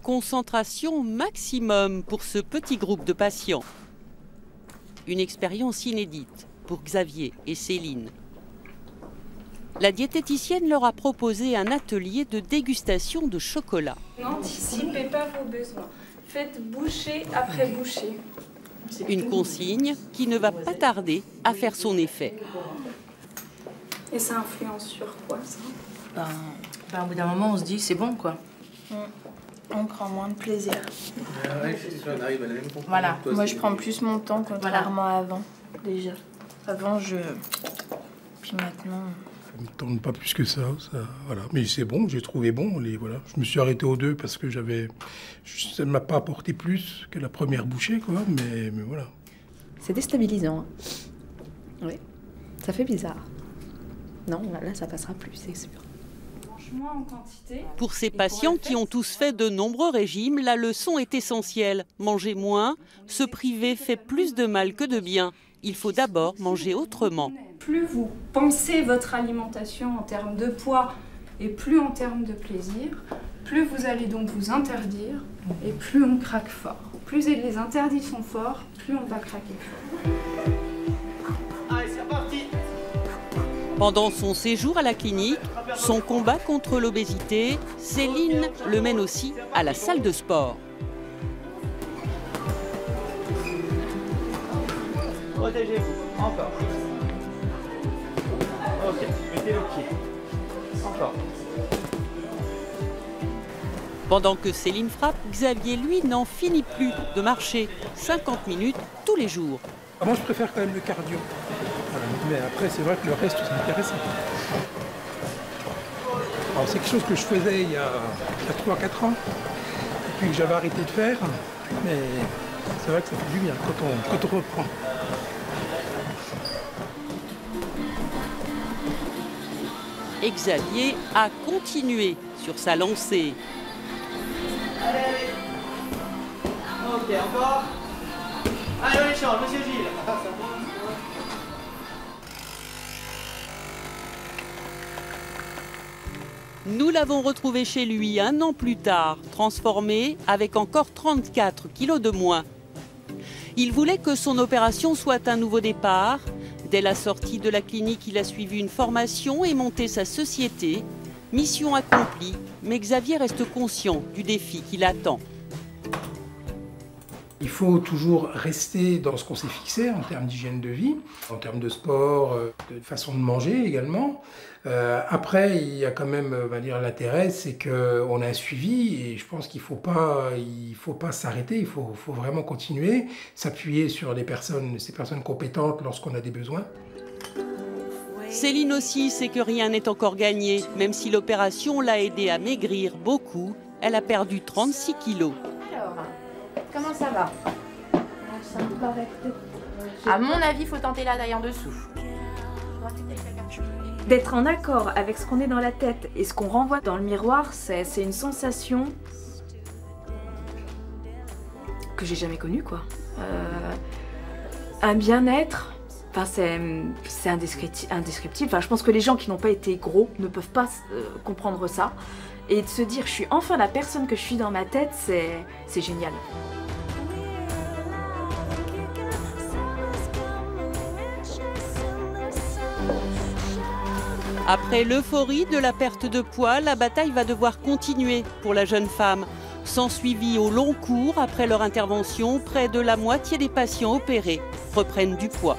Concentration maximum pour ce petit groupe de patients. Une expérience inédite pour Xavier et Céline. La diététicienne leur a proposé un atelier de dégustation de chocolat. N'anticipez pas vos besoins. Faites bouchée après bouchée. Une consigne qui ne va pas tarder à faire son effet. Et ça influence sur quoi, ça? Au bout d'un moment, on se dit c'est bon, quoi. On prend moins de plaisir. Voilà. Moi, je prends plus mon temps, contrairement à avant, déjà. Avant, Puis maintenant... Ça ne me tente pas plus que ça, voilà. Mais c'est bon, j'ai trouvé bon. Voilà. Je me suis arrêté aux 2 parce que ça ne m'a pas apporté plus que la première bouchée, quoi. Mais voilà. C'est déstabilisant. Oui, ça fait bizarre. Non, là, ça passera plus, c'est sûr. Moins en quantité. Pour ces patients qui ont tous fait de nombreux régimes, la leçon est essentielle. Manger moins, se priver fait plus de mal que de bien. Il faut d'abord manger autrement. Plus vous pensez votre alimentation en termes de poids et plus en termes de plaisir, plus vous allez donc vous interdire et plus on craque fort. Plus les interdits sont forts, plus on va craquer fort. Allez, c'est reparti. Pendant son séjour à la clinique, son combat contre l'obésité, Céline le mène aussi à la salle de sport. Protégez-vous, encore. Ok, mettez le pied. Encore. Pendant que Céline frappe, Xavier, lui, n'en finit plus de marcher 50 minutes tous les jours. Moi, je préfère quand même le cardio. Voilà. Mais après, c'est vrai que le reste, c'est intéressant. Alors, c'est quelque chose que je faisais il y a 3-4 ans, et puis que j'avais arrêté de faire. Mais c'est vrai que ça fait du bien quand on reprend. Et Xavier a continué sur sa lancée. Allez. Ok, encore. Allez, on échange, monsieur Gilles. Nous l'avons retrouvé chez lui 1 an plus tard, transformé avec encore 34 kilos de moins. Il voulait que son opération soit un nouveau départ. Dès la sortie de la clinique, il a suivi une formation et monté sa société. Mission accomplie, mais Xavier reste conscient du défi qui l'attend. Il faut toujours rester dans ce qu'on s'est fixé en termes d'hygiène de vie, en termes de sport, de façon de manger également. Après, il y a quand même, on va dire, l'intérêt, c'est qu'on a un suivi et je pense qu'il faut pas s'arrêter, il faut vraiment continuer, s'appuyer sur ces personnes compétentes lorsqu'on a des besoins. Céline aussi sait que rien n'est encore gagné, même si l'opération l'a aidée à maigrir beaucoup. Elle a perdu 36 kilos. Alors, comment ça va? Ça me paraît peut-être... À mon avis, il faut tenter la taille en dessous. D'être en accord avec ce qu'on est dans la tête et ce qu'on renvoie dans le miroir, c'est une sensation que j'ai jamais connue, quoi. Un bien-être, enfin, c'est indescriptible. Enfin, je pense que les gens qui n'ont pas été gros ne peuvent pas comprendre ça. Et de se dire, je suis enfin la personne que je suis dans ma tête, c'est génial. Après l'euphorie de la perte de poids, la bataille va devoir continuer pour la jeune femme. S'ensuivit au long cours après leur intervention, près de la moitié des patients opérés reprennent du poids.